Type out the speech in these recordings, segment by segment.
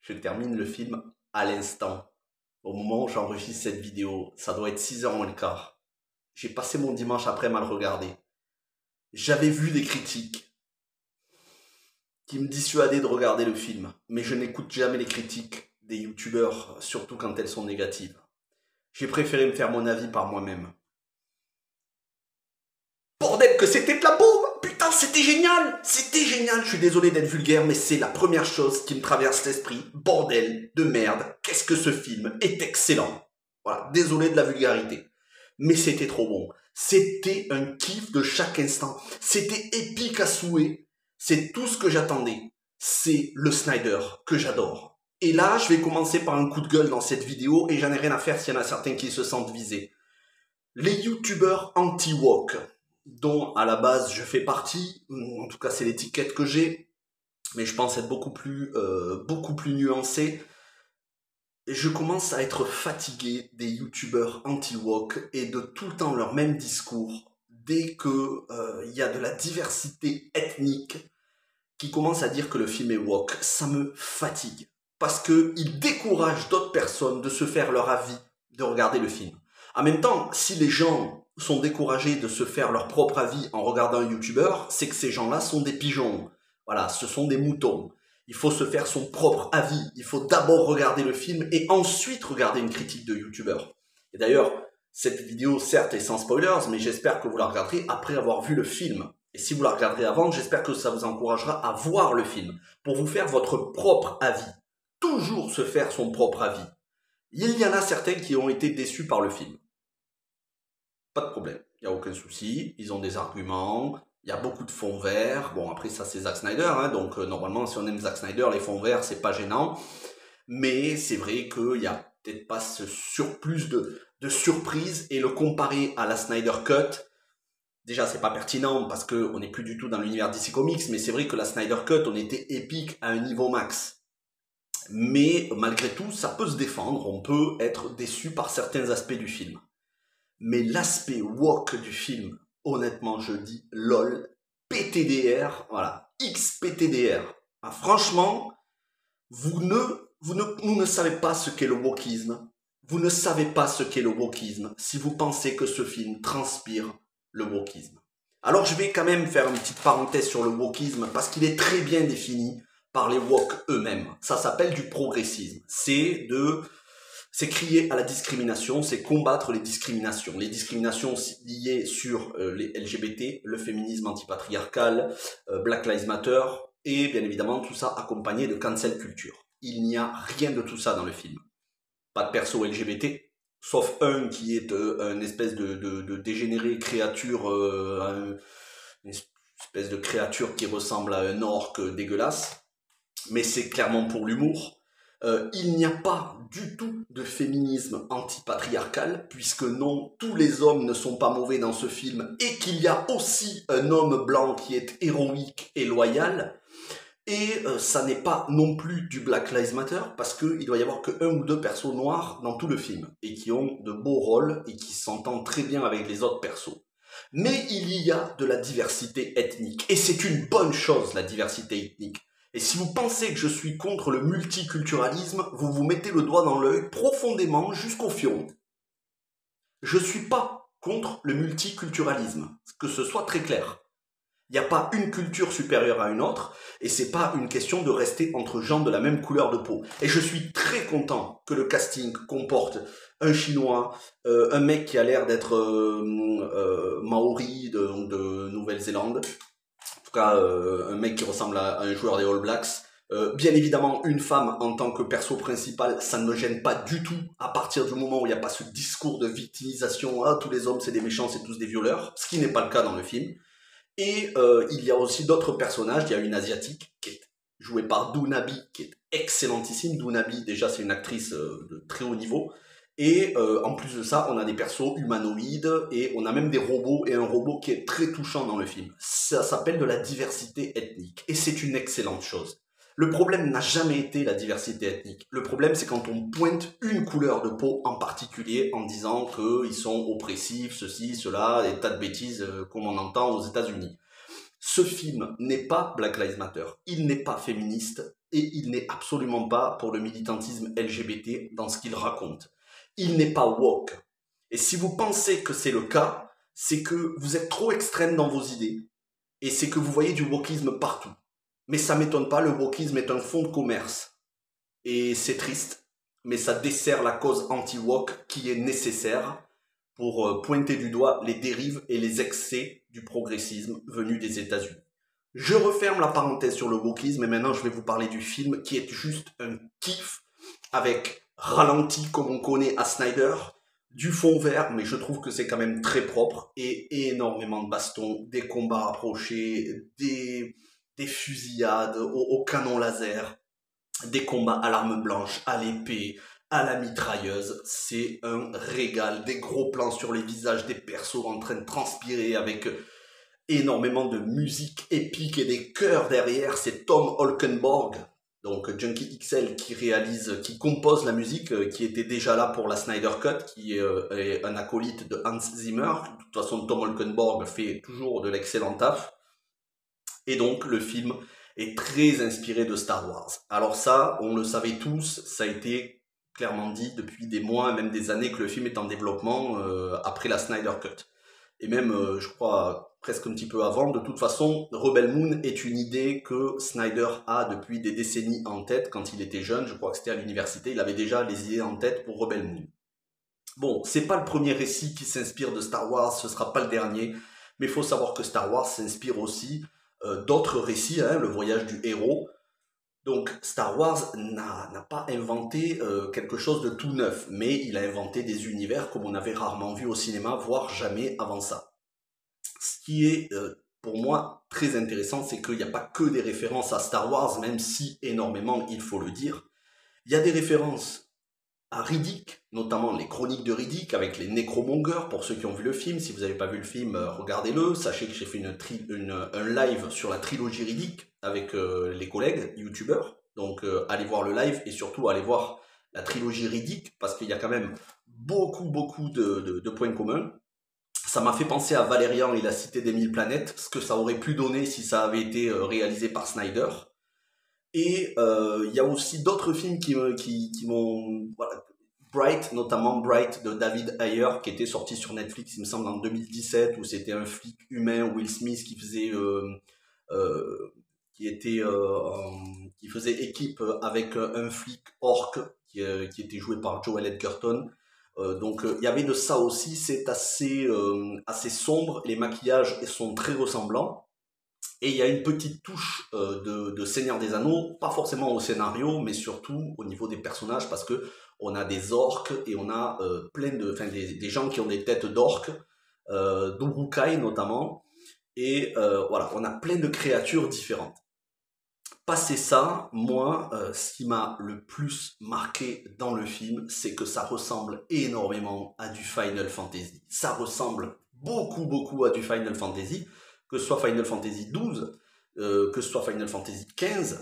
Je termine le film à l'instant. Au moment où j'enregistre cette vidéo, ça doit être 6h moins le quart. J'ai passé mon dimanche après mal regarder. J'avais vu des critiques qui me dissuadaient de regarder le film, mais je n'écoute jamais les critiques des youtubeurs, surtout quand elles sont négatives. J'ai préféré me faire mon avis par moi-même. Bordel que c'était de la bombe! Putain, c'était génial! C'était génial! Je suis désolé d'être vulgaire, mais c'est la première chose qui me traverse l'esprit. Bordel de merde, qu'est-ce que ce film est excellent! Voilà, désolé de la vulgarité. Mais c'était trop bon. C'était un kiff de chaque instant. C'était épique à souhait. C'est tout ce que j'attendais. C'est le Snyder que j'adore. Et là, je vais commencer par un coup de gueule dans cette vidéo et j'en ai rien à faire s'il y en a certains qui se sentent visés. Les youtubeurs anti-woke, dont à la base je fais partie, en tout cas c'est l'étiquette que j'ai, mais je pense être beaucoup plus nuancé. Je commence à être fatigué des youtubeurs anti-woke et de tout le temps leur même discours. Dès que y a de la diversité ethnique qui commence à dire que le film est woke, ça me fatigue. Parce qu'ils découragent d'autres personnes de se faire leur avis, de regarder le film. En même temps, si les gens sont découragés de se faire leur propre avis en regardant un youtubeur, c'est que ces gens-là sont des pigeons. Voilà, ce sont des moutons. Il faut se faire son propre avis. Il faut d'abord regarder le film et ensuite regarder une critique de youtubeur. Et d'ailleurs, cette vidéo, certes, est sans spoilers, mais j'espère que vous la regarderez après avoir vu le film. Et si vous la regarderez avant, j'espère que ça vous encouragera à voir le film, pour vous faire votre propre avis. Toujours se faire son propre avis. Il y en a certains qui ont été déçus par le film. Pas de problème, il n'y a aucun souci, ils ont des arguments, il y a beaucoup de fonds verts. Bon, après ça c'est Zack Snyder, hein, donc normalement si on aime Zack Snyder, les fonds verts c'est pas gênant. Mais c'est vrai qu'il n'y a peut-être pas ce surplus de surprise, et le comparer à la Snyder Cut, déjà c'est pas pertinent parce qu'on n'est plus du tout dans l'univers DC Comics, mais c'est vrai que la Snyder Cut, on était épique à un niveau max. Mais malgré tout, ça peut se défendre, on peut être déçu par certains aspects du film. Mais l'aspect woke du film, honnêtement je dis LOL, PTDR, voilà, XPTDR. Ah, franchement, vous ne savez pas ce qu'est le wokisme. Vous ne savez pas ce qu'est le wokisme si vous pensez que ce film transpire le wokisme. Alors je vais quand même faire une petite parenthèse sur le wokisme parce qu'il est très bien défini par les woke eux-mêmes. Ça s'appelle du progressisme. C'est crier à la discrimination, c'est combattre les discriminations. Les discriminations liées sur les LGBT, le féminisme antipatriarcal, Black Lives Matter, et bien évidemment tout ça accompagné de cancel culture. Il n'y a rien de tout ça dans le film. Pas de perso LGBT, sauf un qui est une espèce de dégénéré créature, une espèce de créature qui ressemble à un orque dégueulasse, mais c'est clairement pour l'humour. Il n'y a pas du tout de féminisme antipatriarcal, puisque non, tous les hommes ne sont pas mauvais dans ce film, et qu'il y a aussi un homme blanc qui est héroïque et loyal. Et ça n'est pas non plus du Black Lives Matter, parce qu'il doit y avoir que un ou deux persos noirs dans tout le film, et qui ont de beaux rôles, et qui s'entendent très bien avec les autres persos. Mais il y a de la diversité ethnique, et c'est une bonne chose, la diversité ethnique. Et si vous pensez que je suis contre le multiculturalisme, vous vous mettez le doigt dans l'œil profondément jusqu'au fion. Je suis pas contre le multiculturalisme, que ce soit très clair. Il n'y a pas une culture supérieure à une autre, et c'est pas une question de rester entre gens de la même couleur de peau. Et je suis très content que le casting comporte un Chinois, un mec qui a l'air d'être Maori de Nouvelle-Zélande, en tout cas un mec qui ressemble à un joueur des All Blacks. Bien évidemment, une femme en tant que perso principal, ça ne me gêne pas du tout à partir du moment où il n'y a pas ce discours de victimisation, ah tous les hommes c'est des méchants, c'est tous des violeurs, ce qui n'est pas le cas dans le film. Et il y a aussi d'autres personnages. Il y a une asiatique qui est jouée par Dooney, qui est excellentissime. Dooney, déjà, c'est une actrice de très haut niveau. Et en plus de ça, on a des persos humanoïdes et on a même des robots et un robot qui est très touchant dans le film. Ça s'appelle de la diversité ethnique et c'est une excellente chose. Le problème n'a jamais été la diversité ethnique. Le problème, c'est quand on pointe une couleur de peau en particulier en disant qu'ils sont oppressifs, ceci, cela, des tas de bêtises comme on entend aux États-Unis. Ce film n'est pas Black Lives Matter, il n'est pas féministe et il n'est absolument pas pour le militantisme LGBT dans ce qu'il raconte. Il n'est pas woke. Et si vous pensez que c'est le cas, c'est que vous êtes trop extrême dans vos idées et c'est que vous voyez du wokisme partout. Mais ça m'étonne pas, le wokisme est un fonds de commerce. Et c'est triste, mais ça dessert la cause anti-woke qui est nécessaire pour pointer du doigt les dérives et les excès du progressisme venu des États-Unis. Je referme la parenthèse sur le wokisme et maintenant je vais vous parler du film qui est juste un kiff avec ralenti comme on connaît à Snyder, du fond vert mais je trouve que c'est quand même très propre et énormément de bastons, des combats rapprochés, des fusillades au canon laser, des combats à l'arme blanche, à l'épée, à la mitrailleuse. C'est un régal, des gros plans sur les visages des persos en train de transpirer avec énormément de musique épique et des chœurs derrière. C'est Tom Holkenborg, donc Junkie XL, qui compose la musique, qui était déjà là pour la Snyder Cut, qui est un acolyte de Hans Zimmer. De toute façon, Tom Holkenborg fait toujours de l'excellent taf. Et donc, le film est très inspiré de Star Wars. Alors ça, on le savait tous, ça a été clairement dit depuis des mois, même des années, que le film est en développement après la Snyder Cut. Et même, je crois, presque un petit peu avant. De toute façon, Rebel Moon est une idée que Snyder a depuis des décennies en tête. Quand il était jeune, je crois que c'était à l'université, il avait déjà les idées en tête pour Rebel Moon. Bon, c'est pas le premier récit qui s'inspire de Star Wars, ce sera pas le dernier, mais il faut savoir que Star Wars s'inspire aussi d'autres récits, hein, le voyage du héros. Donc Star Wars n'a pas inventé quelque chose de tout neuf, mais il a inventé des univers comme on avait rarement vu au cinéma, voire jamais avant ça. Ce qui est pour moi très intéressant, c'est qu'il n'y a pas que des références à Star Wars, même si énormément, il faut le dire. Il y a des références à Riddick, notamment les chroniques de Riddick avec les Necromongers, pour ceux qui ont vu le film. Si vous n'avez pas vu le film, regardez-le. Sachez que j'ai fait un live sur la trilogie Riddick avec les collègues youtubeurs. Donc allez voir le live et surtout allez voir la trilogie Riddick parce qu'il y a quand même beaucoup de points communs. Ça m'a fait penser à Valérian et la Cité des Mille Planètes, ce que ça aurait pu donner si ça avait été réalisé par Snyder. Et il y a aussi d'autres films qui m'ont... Voilà, Bright, notamment Bright de David Ayer, qui était sorti sur Netflix, il me semble, en 2017, où c'était un flic humain, Will Smith, qui faisait équipe avec un flic orc, qui était joué par Joel Edgerton. Donc il y avait de ça aussi, c'est assez sombre, les maquillages sont très ressemblants. Et il y a une petite touche de Seigneur des Anneaux, pas forcément au scénario, mais surtout au niveau des personnages, parce que on a des orques et on a des gens qui ont des têtes d'orques, d'Urukai notamment, et voilà, on a plein de créatures différentes. Passé ça, moi, ce qui m'a le plus marqué dans le film, c'est que ça ressemble énormément à du Final Fantasy. Ça ressemble beaucoup à du Final Fantasy, que ce soit Final Fantasy XII, que ce soit Final Fantasy XV,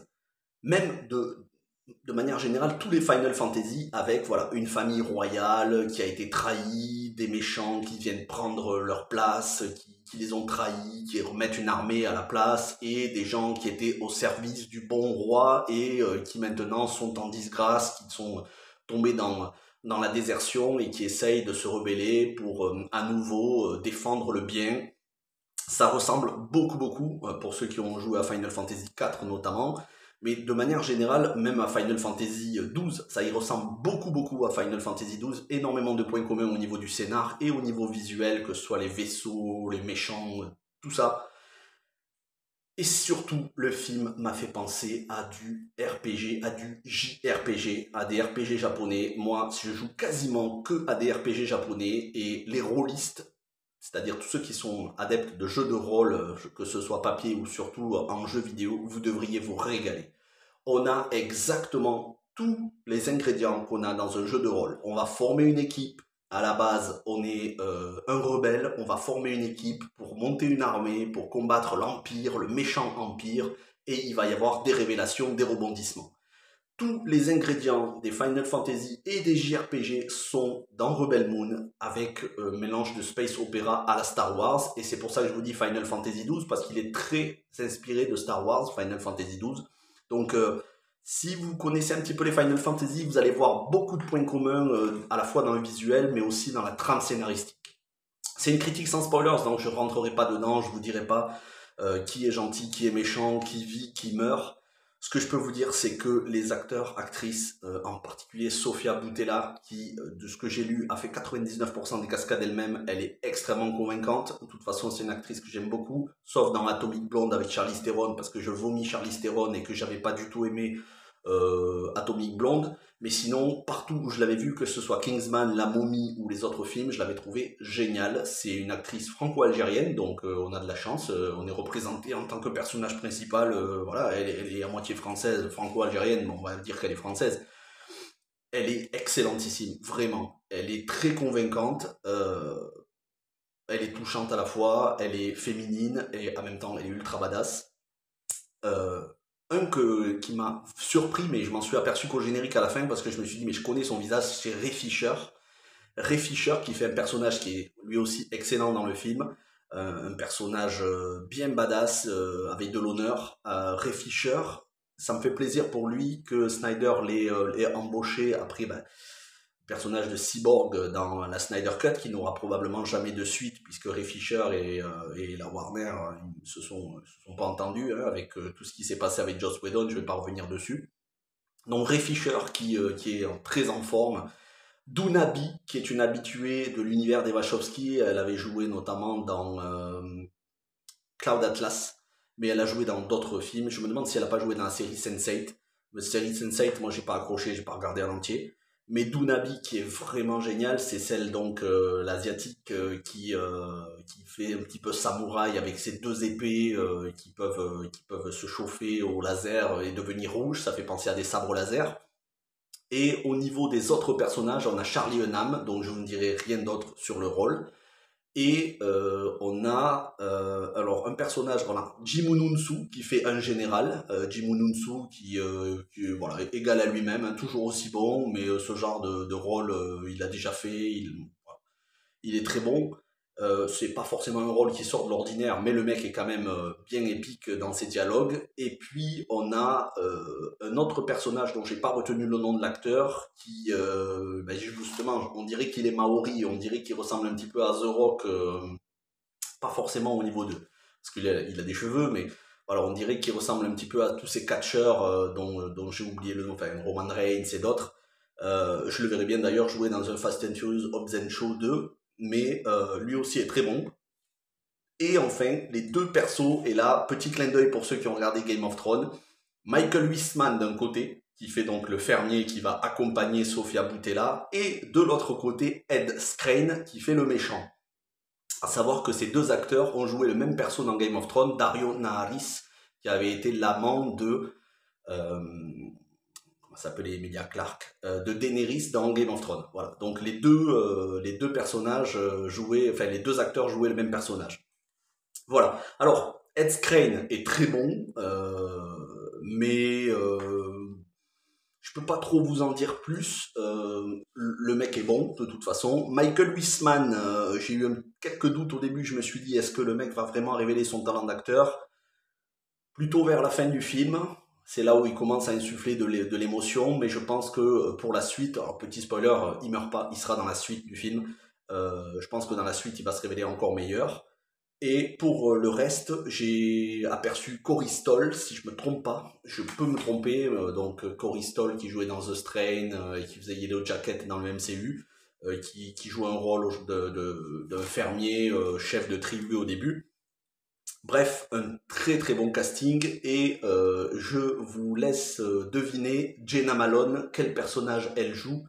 même de manière générale, tous les Final Fantasy avec voilà, une famille royale qui a été trahie, des méchants qui viennent prendre leur place, qui les ont trahis, qui remettent une armée à la place, et des gens qui étaient au service du bon roi et qui maintenant sont en disgrâce, qui sont tombés dans la désertion et qui essayent de se rebeller pour à nouveau défendre le bien. Ça ressemble beaucoup, pour ceux qui ont joué à Final Fantasy IV notamment, mais de manière générale, même à Final Fantasy XII, ça y ressemble beaucoup à Final Fantasy XII, énormément de points communs au niveau du scénar et au niveau visuel, que ce soit les vaisseaux, les méchants, tout ça. Et surtout, le film m'a fait penser à du RPG, à du JRPG, à des RPG japonais. Moi, je joue quasiment que à des RPG japonais et les rôlistes, c'est-à-dire tous ceux qui sont adeptes de jeux de rôle, que ce soit papier ou surtout en jeu vidéo, vous devriez vous régaler. On a exactement tous les ingrédients qu'on a dans un jeu de rôle. On va former une équipe. À la base, on est un rebelle. On va former une équipe pour monter une armée, pour combattre l'Empire, le méchant Empire. Et il va y avoir des révélations, des rebondissements. tous les ingrédients des Final Fantasy et des JRPG sont dans Rebel Moon avec un mélange de space opéra à la Star Wars. Et c'est pour ça que je vous dis Final Fantasy XII parce qu'il est très inspiré de Star Wars, Final Fantasy XII. Donc si vous connaissez un petit peu les Final Fantasy, vous allez voir beaucoup de points communs à la fois dans le visuel mais aussi dans la trame scénaristique. C'est une critique sans spoilers, donc je ne rentrerai pas dedans, je ne vous dirai pas qui est gentil, qui est méchant, qui vit, qui meurt. Ce que je peux vous dire, c'est que les acteurs, actrices, en particulier Sofia Boutella, qui, de ce que j'ai lu, a fait 99% des cascades elle-même, elle est extrêmement convaincante. De toute façon, c'est une actrice que j'aime beaucoup, sauf dans Atomic Blonde avec Charlize Theron, parce que je vomis Charlize Theron et que j'avais pas du tout aimé Atomic Blonde. Mais sinon, partout où je l'avais vue, que ce soit Kingsman, La Momie ou les autres films, je l'avais trouvée géniale. C'est une actrice franco-algérienne, donc on a de la chance. On est représenté en tant que personnage principal. Voilà, elle est à moitié française, franco-algérienne, mais on va dire qu'elle est française. Elle est excellentissime, vraiment. Elle est très convaincante. Elle est touchante à la fois, elle est féminine et en même temps elle est ultra badass. Euh, qui m'a surpris, mais je m'en suis aperçu qu'au générique à la fin parce que je me suis dit, mais je connais son visage, c'est Ray Fisher. Ray Fisher qui fait un personnage qui est lui aussi excellent dans le film, un personnage bien badass, avec de l'honneur. Ray Fisher, ça me fait plaisir pour lui que Snyder l'ait embauché après personnage de Cyborg dans la Snyder Cut qui n'aura probablement jamais de suite puisque Ray Fisher et la Warner ils se sont pas entendus avec tout ce qui s'est passé avec Joss Whedon, je vais pas revenir dessus. Donc Ray Fisher qui est très en forme. Dounabi qui est une habituée de l'univers des Wachowski, elle avait joué notamment dans Cloud Atlas, mais elle a joué dans d'autres films. Je me demande si elle n'a pas joué dans la série Sense8. La série Sense8, moi j'ai pas accroché, j'ai pas regardé en entier. Mais Dounabi qui est vraiment géniale, c'est celle donc l'asiatique qui fait un petit peu samouraï avec ses deux épées qui peuvent se chauffer au laser et devenir rouges, ça fait penser à des sabres laser. Et au niveau des autres personnages, on a Charlie Hunnam, donc je ne dirai rien d'autre sur le rôle. Et on a alors un personnage, on a Jimmu Nunsu qui fait un général, Jimmu Nunsu qui voilà, est égal à lui-même, hein, toujours aussi bon, mais ce genre de rôle il a déjà fait, il est très bon. C'est pas forcément un rôle qui sort de l'ordinaire, mais le mec est quand même bien épique dans ses dialogues. Et puis on a un autre personnage dont j'ai pas retenu le nom de l'acteur, qui justement, on dirait qu'il est maori, on dirait qu'il ressemble un petit peu à The Rock, pas forcément au niveau de, parce qu'il a des cheveux, mais voilà, on dirait qu'il ressemble un petit peu à tous ces catcheurs dont j'ai oublié le nom, enfin Roman Reigns et d'autres. Je le verrais bien d'ailleurs jouer dans un Fast and Furious Hobbs and Shaw 2, mais lui aussi est très bon. Et enfin, les deux persos, et là, petit clin d'œil pour ceux qui ont regardé Game of Thrones, Michael Wiseman d'un côté, qui fait donc le fermier qui va accompagner Sofia Boutella, et de l'autre côté, Ed Skrein qui fait le méchant. À savoir que ces deux acteurs ont joué le même perso dans Game of Thrones, Daario Naharis, qui avait été l'amant de... comment s'appelait Emilia Clarke, de Daenerys dans Game of Thrones. Voilà. Donc les deux personnages les deux acteurs jouaient le même personnage. Voilà. Alors, Ed Skrein est très bon, mais je peux pas trop vous en dire plus. Le mec est bon, de toute façon. Michael Wiseman, j'ai eu quelques doutes au début. Je me suis dit, est-ce que le mec va vraiment révéler son talent d'acteur? Plutôt vers la fin du film. C'est là où il commence à insuffler de l'émotion, mais je pense que pour la suite, alors petit spoiler, il meurt pas, il sera dans la suite du film. Je pense que dans la suite, il va se révéler encore meilleur. Et pour le reste, j'ai aperçu Corey Stoll, si je me trompe pas, je peux me tromper, donc Corey Stoll qui jouait dans The Strain et qui faisait Yellow Jacket dans le MCU, qui joue un rôle d'un fermier, chef de tribu au début. Bref, un très très bon casting et je vous laisse deviner Jenna Malone, quel personnage elle joue.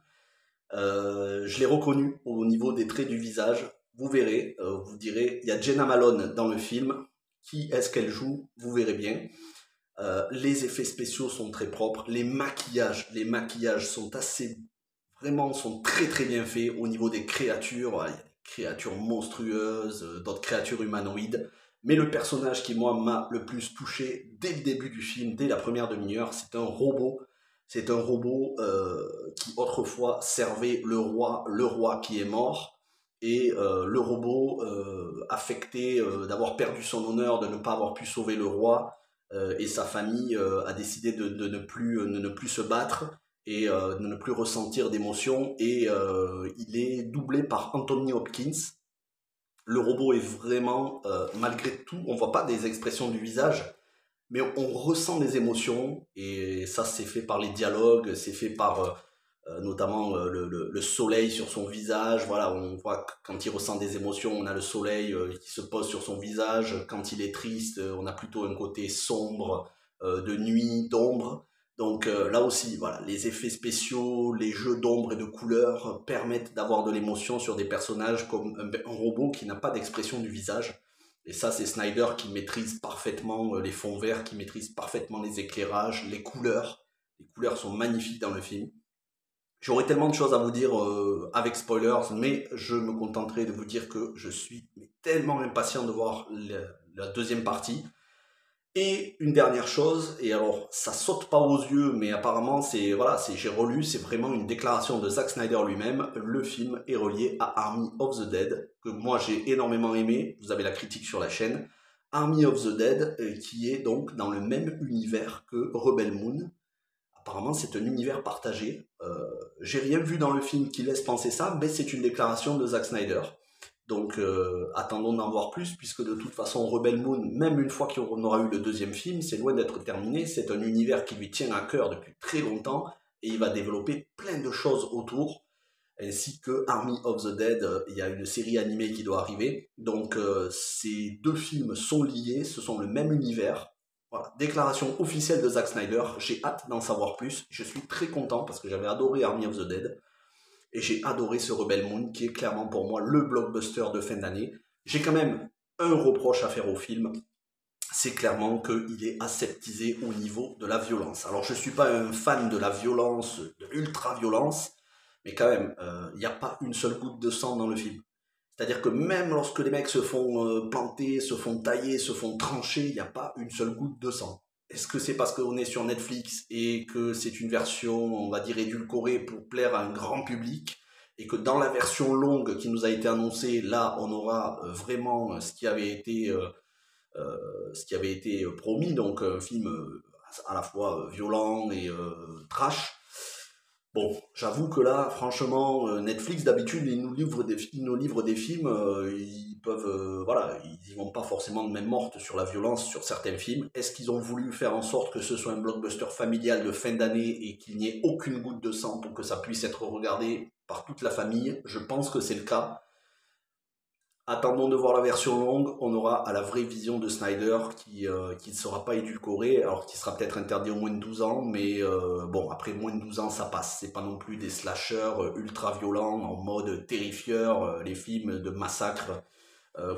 Je l'ai reconnue au niveau des traits du visage. Vous verrez, vous direz, il y a Jenna Malone dans le film. Qui est-ce qu'elle joue? Vous verrez bien. Les effets spéciaux sont très propres. Les maquillages sont très très bien faits au niveau des créatures. Voilà, il y a des créatures monstrueuses, d'autres créatures humanoïdes. Mais le personnage qui, moi, m'a le plus touché dès le début du film, dès la première demi-heure, c'est un robot. C'est un robot qui autrefois servait le roi qui est mort, et le robot affecté d'avoir perdu son honneur, de ne pas avoir pu sauver le roi, et sa famille a décidé de ne plus se battre et de ne plus ressentir d'émotions, et il est doublé par Anthony Hopkins. Le robot est vraiment, malgré tout, on voit pas des expressions du visage, mais on ressent les émotions, et ça c'est fait par les dialogues, c'est fait par notamment le soleil sur son visage. Voilà, on voit que quand il ressent des émotions, on a le soleil qui se pose sur son visage. Quand il est triste, on a plutôt un côté sombre, de nuit, d'ombre. Donc là aussi, voilà, les effets spéciaux, les jeux d'ombre et de couleurs permettent d'avoir de l'émotion sur des personnages comme un robot qui n'a pas d'expression du visage. Et ça, c'est Snyder qui maîtrise parfaitement les fonds verts, qui maîtrise parfaitement les éclairages, les couleurs. Les couleurs sont magnifiques dans le film. J'aurais tellement de choses à vous dire avec spoilers, mais je me contenterai de vous dire que je suis tellement impatient de voir la deuxième partie. Et une dernière chose, et alors ça saute pas aux yeux, mais apparemment j'ai relu, c'est vraiment une déclaration de Zack Snyder lui-même. Le film est relié à Army of the Dead, que moi j'ai énormément aimé. Vous avez la critique sur la chaîne. Army of the Dead, qui est donc dans le même univers que Rebel Moon. Apparemment, c'est un univers partagé. J'ai rien vu dans le film qui laisse penser ça, mais c'est une déclaration de Zack Snyder. Donc, attendons d'en voir plus, puisque de toute façon, Rebel Moon, même une fois qu'on aura eu le deuxième film, c'est loin d'être terminé. C'est un univers qui lui tient à cœur depuis très longtemps, et il va développer plein de choses autour, ainsi que Army of the Dead. Il y a une série animée qui doit arriver. Donc, ces deux films sont liés, ce sont le même univers. Voilà, déclaration officielle de Zack Snyder, j'ai hâte d'en savoir plus, je suis très content parce que j'avais adoré Army of the Dead, et j'ai adoré ce Rebel Moon qui est clairement pour moi le blockbuster de fin d'année. J'ai quand même un reproche à faire au film, c'est clairement qu'il est aseptisé au niveau de la violence. Alors je ne suis pas un fan de la violence, de l'ultra-violence, mais quand même, il n'y a pas une seule goutte de sang dans le film. C'est-à-dire que même lorsque les mecs se font planter, se font tailler, se font trancher, il n'y a pas une seule goutte de sang. Est-ce que c'est parce qu'on est sur Netflix et que c'est une version, on va dire, édulcorée pour plaire à un grand public, et que dans la version longue qui nous a été annoncée, là, on aura vraiment ce qui avait été promis, donc un film à la fois violent et trash. Bon, j'avoue que là, franchement, Netflix, d'habitude, ils nous livrent des films, ils peuvent, voilà, ils y vont pas forcément de même morte sur la violence sur certains films. Est-ce qu'ils ont voulu faire en sorte que ce soit un blockbuster familial de fin d'année et qu'il n'y ait aucune goutte de sang pour que ça puisse être regardé par toute la famille? Je pense que c'est le cas. Attendons de voir la version longue, on aura à la vraie vision de Snyder qui ne sera pas édulcorée, alors qui sera peut-être interdit au moins de 12 ans, mais bon, après moins de 12 ans ça passe, c'est pas non plus des slashers ultra violents en mode terrifieur, les films de massacre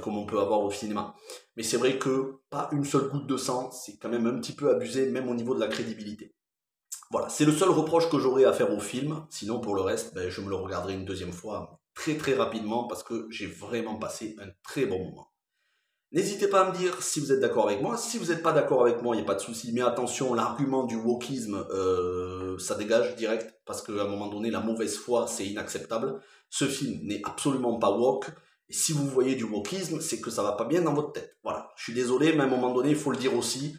comme on peut avoir au cinéma. Mais c'est vrai que pas une seule goutte de sang, c'est quand même un petit peu abusé, même au niveau de la crédibilité. Voilà, c'est le seul reproche que j'aurais à faire au film. Sinon, pour le reste, ben, je me le regarderai une deuxième fois très très rapidement parce que j'ai vraiment passé un très bon moment. N'hésitez pas à me dire si vous êtes d'accord avec moi. Si vous n'êtes pas d'accord avec moi, il n'y a pas de souci. Mais attention, l'argument du wokisme, ça dégage direct parce qu'à un moment donné, la mauvaise foi, c'est inacceptable. Ce film n'est absolument pas woke. Et si vous voyez du wokisme, c'est que ça va pas bien dans votre tête. Voilà, je suis désolé, mais à un moment donné, il faut le dire aussi.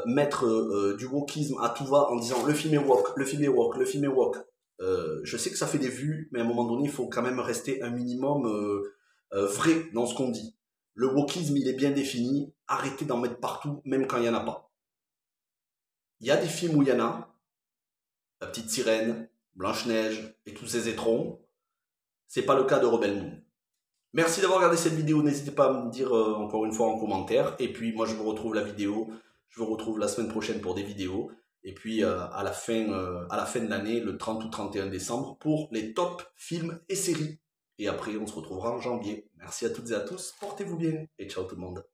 Mettre du wokisme à tout va en disant le film est woke, le film est woke, le film est woke. Je sais que ça fait des vues, mais à un moment donné, il faut quand même rester un minimum vrai dans ce qu'on dit. Le wokisme, il est bien défini. Arrêtez d'en mettre partout, même quand il n'y en a pas. Il y a des films où il y en a. La Petite Sirène, Blanche-Neige et tous ces étrons. C'est pas le cas de Rebel Moon. Merci d'avoir regardé cette vidéo. N'hésitez pas à me dire encore une fois en commentaire. Et puis moi, je vous retrouve Je vous retrouve la semaine prochaine pour des vidéos. Et puis à la fin de l'année, le 30 ou 31 décembre, pour les top films et séries. Et après, on se retrouvera en janvier. Merci à toutes et à tous. Portez-vous bien. Et ciao tout le monde.